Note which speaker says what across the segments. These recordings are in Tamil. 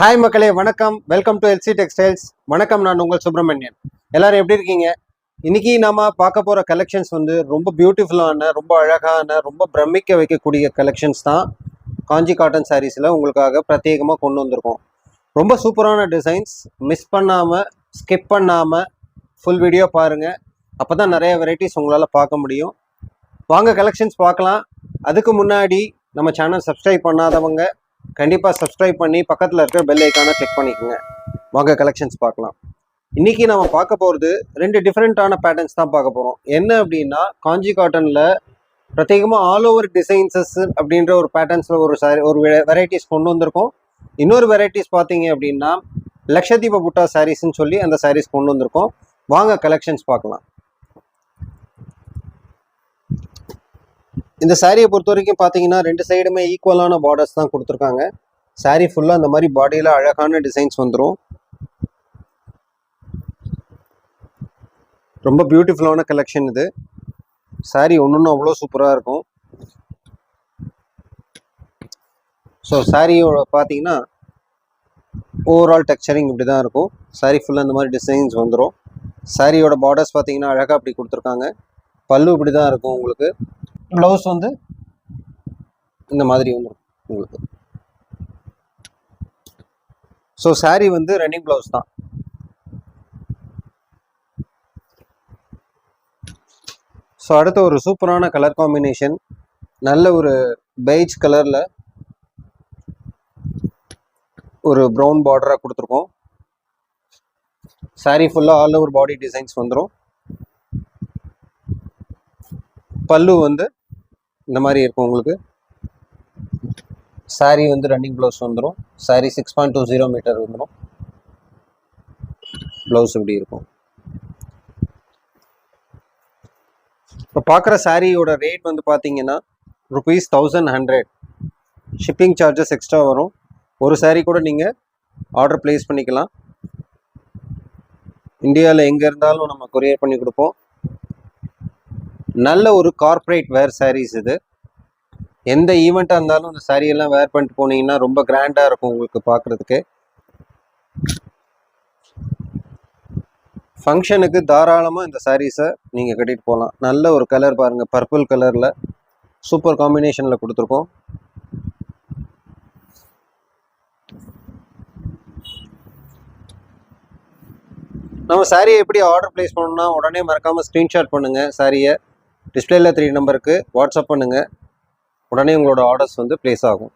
Speaker 1: ஹாய் மக்களே, வணக்கம். Welcome to LC textiles. வணக்கம், நான் உங்கள் சுப்பிரமணியன். எல்லாரும் எப்படி இருக்கீங்க? இன்னைக்கு நாம பார்க்க போற கலெக்ஷன்ஸ் வந்து ரொம்ப பியூட்டிஃபுல்லான, ரொம்ப அழகான, ரொம்ப பிரமிக்க வைக்கக்கூடிய கலெக்ஷன்ஸ் தான் காஞ்சி காட்டன் சாரீஸில் உங்களுக்காக பிரத்யேகமாக கொண்டு வந்திருக்கோம். ரொம்ப சூப்பரான டிசைன்ஸ். மிஸ் பண்ணாமல், ஸ்கிப் பண்ணாமல் ஃபுல் வீடியோ பாருங்கள். அப்போ தான் நிறைய வெரைட்டிஸ் உங்களால் பார்க்க முடியும். வாங்க கலெக்ஷன்ஸ் பார்க்கலாம். அதுக்கு முன்னாடி நம்ம சேனல் சப்ஸ்கிரைப் பண்ணாதவங்க கண்டிப்பாக சப்ஸ்கிரைப் பண்ணி பக்கத்தில் இருக்கிற பெல் ஐக்கானை கிளிக் பண்ணிக்கோங்க. வாங்க கலெக்ஷன்ஸ் பார்க்கலாம். இன்றைக்கி நம்ம பார்க்க போகிறது ரெண்டு டிஃப்ரெண்ட்டான பேட்டர்ன்ஸ் தான் பார்க்க போகிறோம். என்ன அப்படின்னா, காஞ்சி காட்டனில் பிரத்யேகமாக ஆல் ஓவர் டிசைன்ஸஸ் அப்படின்ற ஒரு பேட்டர்ன்ஸில் ஒரு வெரைட்டிஸ் கொண்டு வந்திருக்கோம். இன்னொரு வெரைட்டிஸ் பார்த்தீங்க அப்படின்னா லக்ஷதீப புட்டா சாரீஸ்ன்னு சொல்லி அந்த சாரீஸ் கொண்டு வந்திருக்கோம். வாங்க கலெக்ஷன்ஸ் பார்க்கலாம். இந்த சாரியை பொறுத்த வரைக்கும் பார்த்தீங்கன்னா ரெண்டு சைடுமே ஈக்குவலான பார்டர்ஸ் தான் கொடுத்துருக்காங்க. சாரீ ஃபுல்லாக அந்த மாதிரி பாடியில் அழகான டிசைன்ஸ் வந்துடும். ரொம்ப பியூட்டிஃபுல்லான கலெக்ஷன் இது. சாரீ ஒன்று அவ்வளோ சூப்பராக இருக்கும். ஸோ சாரியோட பார்த்தீங்கன்னா ஓவரால் டெக்ஸ்சரிங் இப்படி தான் இருக்கும். சாரீ ஃபுல்லாக அந்த மாதிரி டிசைன்ஸ் வந்துடும். சாரியோட பார்டர்ஸ் பார்த்தீங்கன்னா அழகாக அப்படி கொடுத்துருக்காங்க. பல்லு இப்படி தான் இருக்கும். உங்களுக்கு ப்ளவுஸ் வந்து இந்த மாதிரி வந்துடும் உங்களுக்கு. ஸோ சாரீ வந்து ரன்னிங் ப்ளவுஸ் தான். ஸோ அடுத்த ஒரு சூப்பரான கலர் காம்பினேஷன், நல்ல ஒரு பெய்ஜ் கலரில் ஒரு ப்ரௌன் பார்டராக கொடுத்துருக்கோம். சாரீ ஃபுல்லாக ஆல் ஓவர் பாடி டிசைன்ஸ் வந்துடும். பல்லு வந்து இந்த மாதிரி இருக்கும் உங்களுக்கு. சாரீ வந்து ரன்னிங் ப்ளவுஸ் வந்துடும். சாரீ 6.20 மீட்டர் வந்துடும். ப்ளவுஸ் இப்படி இருக்கும். இப்போ பார்க்குற சாரியோட ரேட் வந்து பார்த்தீங்கன்னா ₹1100. ஷிப்பிங் சார்ஜஸ் எக்ஸ்ட்ரா வரும். ஒரு சாரீ கூட நீங்கள் ஆர்டர் ப்ளேஸ் பண்ணிக்கலாம். இந்தியாவில் எங்கே இருந்தாலும் நம்ம கொரியர் பண்ணி கொடுப்போம். நல்ல ஒரு கார்ப்பரேட் வேர் சாரீஸ் இது. எந்த ஈவெண்ட்டாக இருந்தாலும் இந்த சாரியெல்லாம் வேர் பண்ணிட்டு போனீங்கன்னா ரொம்ப கிராண்டாக இருக்கும் உங்களுக்கு பார்க்குறதுக்கு. ஃபங்க்ஷனுக்கு தாராளமாக இந்த சாரீஸை நீங்கள் கட்டிட்டு போகலாம். நல்ல ஒரு கலர் பாருங்கள், பர்பிள் கலரில் சூப்பர் காம்பினேஷனில் கொடுத்துருக்கோம். நம்ம சாரியை எப்படி ஆர்டர் ப்ளேஸ் பண்ணணும்னா உடனே மறக்காமல் ஸ்க்ரீன்ஷாட் பண்ணுங்கள். சாரியை டிஸ்பிளேல 3 நம்பருக்கு வாட்ஸ்அப் பண்ணுங்கள். உடனே உங்களோட ஆர்டர்ஸ் வந்து ப்ளேஸ் ஆகும்.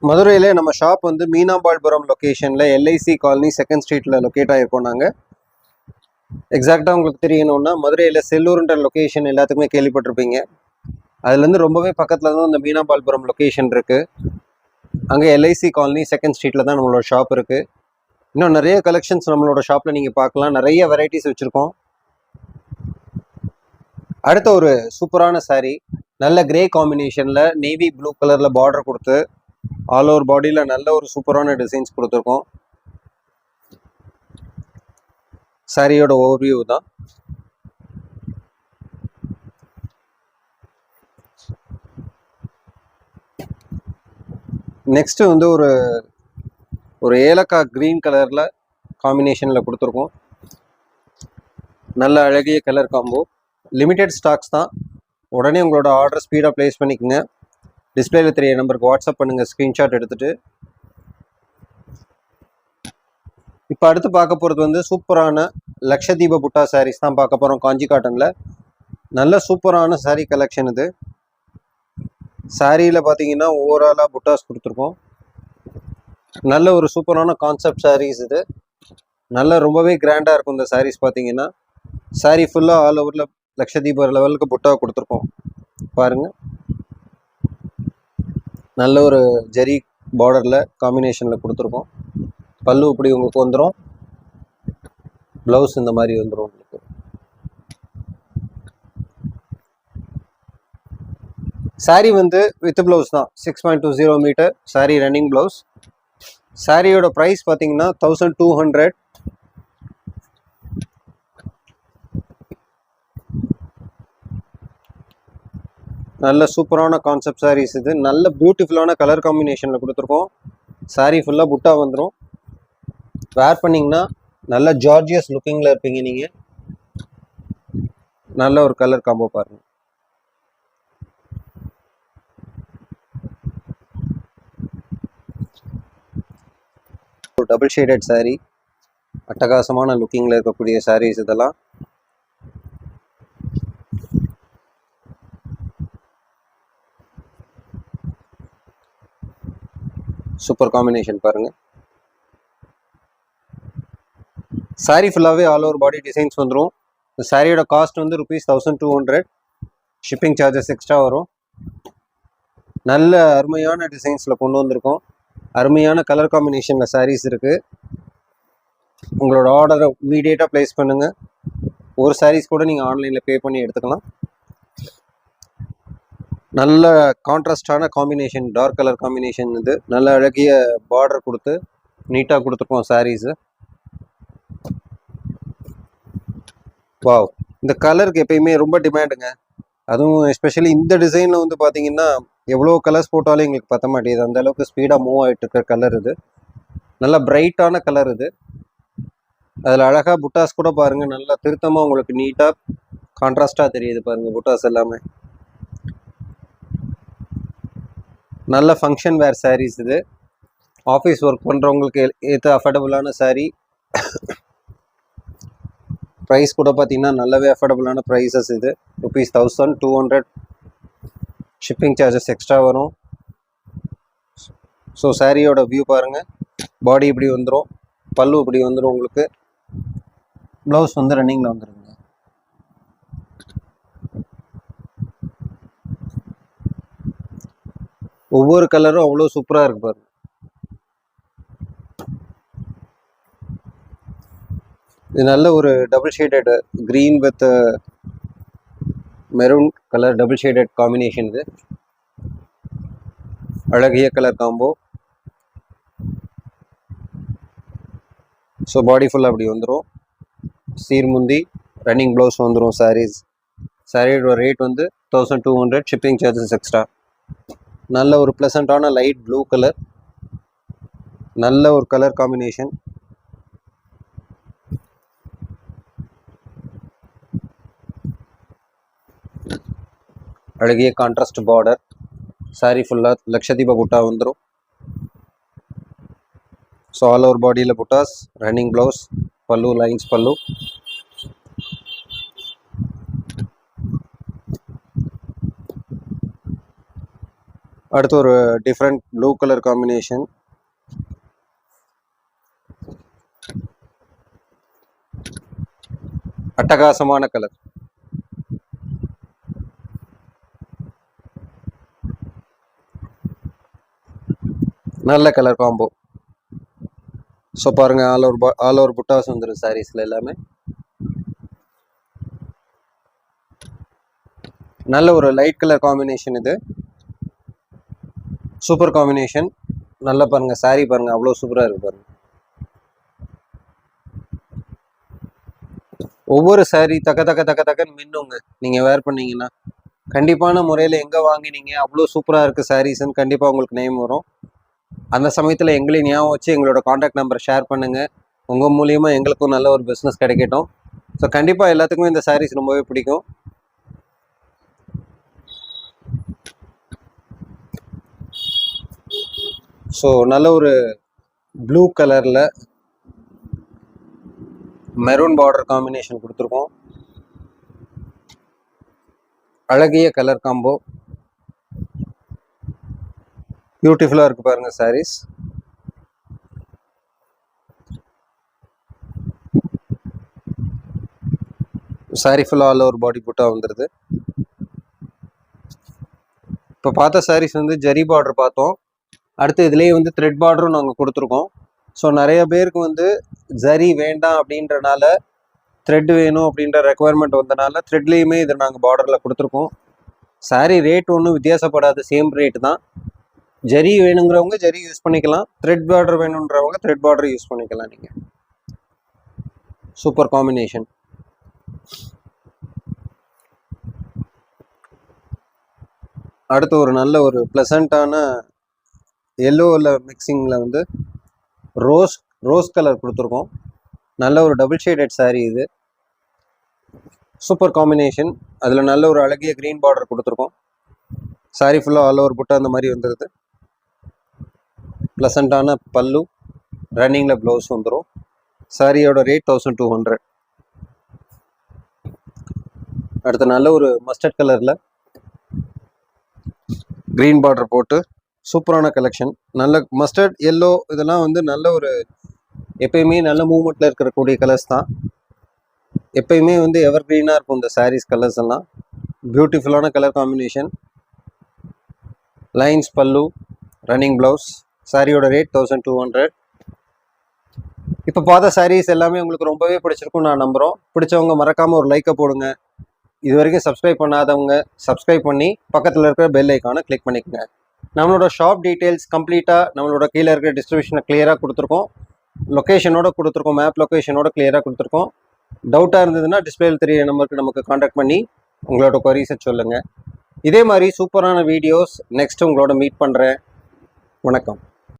Speaker 1: மதுரையில் நம்ம ஷாப் வந்து மீனாம்பாள்புரம் லொக்கேஷனில் எல்ஐசி காலனி 2nd ஸ்ட்ரீட்டில் லொக்கேட் ஆகிருக்கோம். நாங்கள் எக்ஸாக்டாக உங்களுக்கு தெரியணும்னா மதுரையில் செல்லூர்ன்ற லொக்கேஷன் எல்லாத்துக்குமே கேள்விப்பட்டிருப்பீங்க. அதுலேருந்து ரொம்பவே பக்கத்தில் தான் இந்த மீனாம்பாள்புரம் லொக்கேஷன் இருக்குது. அங்கே எல்ஐசி காலனி 2nd ஸ்ட்ரீட்டில் தான் நம்மளோட ஷாப் இருக்குது. இன்னும் நிறைய கலெக்ஷன்ஸ் நம்மளோட ஷாப்பில் நீங்கள் பார்க்கலாம். நிறைய வெரைட்டிஸ் வச்சுருக்கோம். அடுத்த ஒரு சூப்பரான சாரீ, நல்ல கிரே காம்பினேஷனில் நேவி ப்ளூ கலரில் பார்டர் கொடுத்து ஆல் ஓவர் பாடியில் நல்ல ஒரு சூப்பரான டிசைன்ஸ் கொடுத்துருக்கோம். சாரியோட ஓவர்வியூ தான். நெக்ஸ்ட்டு வந்து ஒரு ஏலக்காய் க்ரீன் கலரில் காம்பினேஷனில் கொடுத்துருக்கோம். நல்ல அழகிய கலர் காம்போ. லிமிட்டெட் ஸ்டாக்ஸ் தான். உடனே உங்களோட ஆர்டர் ஸ்பீடாக ப்ளேஸ் பண்ணிக்கோங்க. டிஸ்பிளேல 3 நம்பருக்கு வாட்ஸ்அப் பண்ணுங்கள் ஸ்க்ரீன்ஷாட் எடுத்துகிட்டு. இப்போ அடுத்து பார்க்க போகிறது வந்து சூப்பரான லக்ஷதீப புட்டா சாரீஸ் தான் பார்க்க போகிறோம். காஞ்சி காட்டனில் நல்ல சூப்பரான சாரீ கலெக்ஷன் இது. சாரியில் பார்த்தீங்கன்னா ஓவராலாக புட்டாஸ் கொடுத்துருக்கோம். நல்ல ஒரு சூப்பரான கான்செப்ட் சாரீஸ் இது. நல்ல ரொம்பவே கிராண்டாக இருக்கும் இந்த சாரீஸ். பார்த்தீங்கன்னா சாரீ ஃபுல்லாக ஆல் ஓவரில் லக்ஷதீப லெவலுக்கு புட்டா கொடுத்துருக்கோம். பாருங்கள், நல்ல ஒரு ஜெரி பார்டரில் காம்பினேஷனில் கொடுத்துருக்கோம். பல்லு இப்படி உங்களுக்கு வந்துடும். ப்ளவுஸ் இந்த மாதிரி வந்துடும் உங்களுக்கு. சாரீ வந்து வித் ப்ளவுஸ் தான். 6.20 மீட்டர் சாரீ ரன்னிங் ப்ளவுஸ். சாரியோட ப்ரைஸ் பார்த்தீங்கன்னா 1200. நல்ல சூப்பரான கான்செப்ட் சாரீஸ் இது. நல்ல பியூட்டிஃபுல்லான கலர் காம்பினேஷனில் கொடுத்துருக்கோம். சாரீ ஃபுல்லாக புட்டா வந்துடும். வேர் பண்ணிங்கன்னா நல்ல ஜார்ஜியஸ் லுக்கிங்கில் இருப்பீங்க நீங்கள். நல்ல ஒரு கலர் காம்போ பாருங்கள். ஒரு டபுள் ஷேடட் சாரீ, அட்டகாசமான லுக்கிங்கில் இருக்கக்கூடிய சாரீஸ் இதெல்லாம். சூப்பர் காம்பினேஷன் பாருங்கள். சாரீ ஃபுல்லாகவே ஆல் ஓவர் பாடி டிசைன்ஸ் வந்துடும். இந்த சாரியோட காஸ்ட் வந்து ₹1200. ஷிப்பிங் சார்ஜஸ் எக்ஸ்ட்ரா வரும். நல்ல அருமையான டிசைன்ஸில் கொண்டு வந்திருக்கோம். அருமையான கலர் காம்பினேஷனில் சாரீஸ் இருக்குது. உங்களோட ஆர்டரை இமீடியட்டாக ப்ளேஸ் பண்ணுங்கள். ஒரு சாரீஸ் கூட நீங்கள் ஆன்லைனில் பே பண்ணி எடுத்துக்கலாம். நல்ல கான்ட்ராஸ்டான காம்பினேஷன், டார்க் கலர் காம்பினேஷன் இது. நல்ல அழகிய பார்டர் கொடுத்து நீட்டாக கொடுத்துருக்கோம் சாரீஸு. வாவ், இந்த கலருக்கு எப்பயுமே ரொம்ப டிமாண்டுங்க. அதுவும் எஸ்பெஷலி இந்த டிசைனில் வந்து பார்த்தீங்கன்னா எவ்வளோ கலர்ஸ் போட்டாலும் எங்களுக்கு பற்ற மாட்டேங்குது. அந்த அளவுக்கு ஸ்பீடாக மூவ் ஆகிட்டு இருக்கிற கலர் இது. நல்லா பிரைட்டான கலர் இது. அதில் அழகாக புட்டாஸ் கூட பாருங்கள், நல்லா திருத்தமாக உங்களுக்கு நீட்டாக கான்ட்ராஸ்டாக தெரியுது பாருங்கள் புட்டாஸ் எல்லாமே. நல்ல ஃபங்க்ஷன் வேர் சாரீஸ் இது. ஆஃபீஸ் ஒர்க் பண்ணுறவங்களுக்கு ஏற்ற அஃபோர்டபுளான சாரீ. ப்ரைஸ் கூட பார்த்தீங்கன்னா நல்லாவே அஃபோர்டபுளான ப்ரைஸஸ் இது. ₹1200. ஷிப்பிங் சார்ஜஸ் எக்ஸ்ட்ரா வரும். ஸோ சாரியோட வியூ பாருங்கள். பாடி இப்படி வந்துடும், பல்லு இப்படி வந்துடும் உங்களுக்கு. ப்ளவுஸ் வந்து ரன்னிங்கில் வந்துடுங்க. ஒவ்வொரு கலரும் அவ்வளோ சூப்பராக இருக்கு பாருங்க. இது நல்ல ஒரு double shaded green with maroon colour double shaded combination இது. அழகிய கலர் காம்போ. ஸோ பாடி ஃபுல்லாக அப்படி வந்துடும். சீர்முந்தி, ரன்னிங் ப்ளவுஸ் வந்துடும் சாரீஸ். சாரியோட ரேட் வந்து 1200. Shipping charges extra. நல்ல ஒரு ப்ளசண்ட்டான லைட் ப்ளூ கலர், நல்ல ஒரு கலர் காம்பினேஷன். அழகிய கான்ட்ராஸ்ட் பார்டர். சாரி ஃபுல்லாக லக்ஷதீப புட்டா வந்துடும். ஸோ ஆல் ஓவர் பாடியில் புட்டாஸ், ரன்னிங் ப்ளவுஸ், பல்லு லைன்ஸ் பல்லு. அடுத்து ஒரு டிஃப்ரெண்ட் ப்ளூ கலர் காம்பினேஷன். அட்டகாசமான கலர். நல்ல கலர் காம்போ. ஸோ பாருங்கள், ஆல் ஓவர் புட்டாஸ் வந்துடும் சாரீஸில் எல்லாமே. நல்ல ஒரு லைட் கலர் காம்பினேஷன் இது. Super combination. நல்லா பாருங்கள், சாரீ பாருங்கள், அவ்வளோ சூப்பராக இருக்குது பாருங்கள். ஒவ்வொரு சாரீ தக்கன்னு மின்னுங்க நீங்கள் வேர் பண்ணீங்கன்னா. கண்டிப்பான முறையில் எங்கே வாங்கினீங்க, அவ்வளோ சூப்பராக இருக்குது சாரீஸ்ன்னு கண்டிப்பாக உங்களுக்கு நேம் வரும். அந்த சமயத்தில் எங்களையும் ஞாபகம் வச்சு எங்களோட காண்டாக்ட் நம்பரை ஷேர் பண்ணுங்கள். உங்கள் மூலியமாக எங்களுக்கும் நல்ல ஒரு பிஸ்னஸ் கிடைக்கட்டும். ஸோ கண்டிப்பாக எல்லாத்துக்குமே இந்த சாரீஸ் ரொம்பவே பிடிக்கும். ஸோ நல்ல ஒரு ப்ளூ கலரில் மெரூன் பார்டர் காம்பினேஷன் கொடுத்துருக்கோம். அழகிய கலர் காம்போ. பியூட்டிஃபுல்லாக இருக்குது பாருங்கள் சாரீஸ். சாரீ ஃபுல்லாக ஆல் ஓவர் பாடி புட்டா வந்துடுது. இப்போ பார்த்த சாரீஸ் வந்து ஜரி பார்டர் பார்த்தோம். அடுத்து இதுலேயே வந்து த்ரெட் பார்டரும் நாங்கள் கொடுத்துருக்கோம். ஸோ நிறைய பேருக்கு வந்து ஜரி வேண்டாம் அப்படின்றனால த்ரெட் வேணும் அப்படின்ற ரெக்குவயர்மெண்ட் வந்தனால த்ரெட்லேயுமே இதை நாங்கள் பார்டரில் கொடுத்துருக்கோம். சாரீ ரேட் ஒன்றும் வித்தியாசப்படாது, சேம் ரேட் தான். ஜரி வேணுங்கிறவங்க ஜரி யூஸ் பண்ணிக்கலாம், த்ரெட் பார்டர் வேணுன்றவங்க த்ரெட் பார்டர் யூஸ் பண்ணிக்கலாம். நீங்கள் சூப்பர் காம்பினேஷன். அடுத்து ஒரு நல்ல ஒரு ப்ளசண்ட்டான எல்லோவில் மிக்சிங்கில் வந்து ரோஸ் கலர் கொடுத்துருக்கோம். நல்ல ஒரு டபுள் ஷேடட் saree இது. Super combination. அதில் நல்ல ஒரு அழகிய க்ரீன் பார்டர் கொடுத்துருக்கோம். saree ஃபுல்லாக ஆல் ஓவர் புட்டா அந்த மாதிரி வந்துடுது. ப்ளசண்ட்டான பல்லு, ரன்னிங்கில் ப்ளவுஸ் வந்துடும். சாரியோட ரேட் 1200. அடுத்து நல்ல ஒரு மஸ்டர்ட் கலரில் க்ரீன் பார்டர் போட்டு சூப்பரான கலெக்ஷன். நல்ல மஸ்டர்ட் எல்லோ இதெல்லாம் வந்து நல்ல ஒரு எப்பயுமே நல்ல மூவ்மெண்ட்டில் இருக்கக்கூடிய கலர்ஸ் தான். எப்பயுமே வந்து எவர் க்ரீனாக இருக்கும் இந்த சாரீஸ் கலர்ஸ் எல்லாம். பியூட்டிஃபுல்லான கலர் காம்பினேஷன். லைன்ஸ் பல்லு, ரன்னிங் ப்ளவுஸ். சாரியோட ரேட் 1200. இப்போ பார்த்த சாரீஸ் எல்லாமே உங்களுக்கு ரொம்பவே பிடிச்சிருக்கும் நான் நம்புகிறோம். பிடிச்சவங்க மறக்காமல் ஒரு லைக்கை போடுங்க. இது வரைக்கும் சப்ஸ்கிரைப் பண்ணாதவங்க சப்ஸ்கிரைப் பண்ணி பக்கத்தில் இருக்கிற பெல் ஐக்கானை கிளிக் பண்ணிக்கோங்க. நம்மளோட ஷாப் டீட்டெயில்ஸ் கம்ப்ளீட்டாக நம்மளோட கீழே இருக்கிற டிஸ்கிரிப்ஷனை கிளியராக கொடுத்துருக்கோம். லொக்கேஷனோட கொடுத்துருக்கோம், மேப் லொக்கேஷனோட கிளியராக கொடுத்துருக்கோம். டவுட்டாக இருந்ததுன்னா டிஸ்பிளேல தெரிய நம்பருக்கு நமக்கு காண்டாக்ட் பண்ணி உங்களோட குவரிஸை சொல்லுங்கள். இதே மாதிரி சூப்பரான வீடியோஸ் நெக்ஸ்ட் உங்களோட மீட் பண்ணுறேன். வணக்கம்.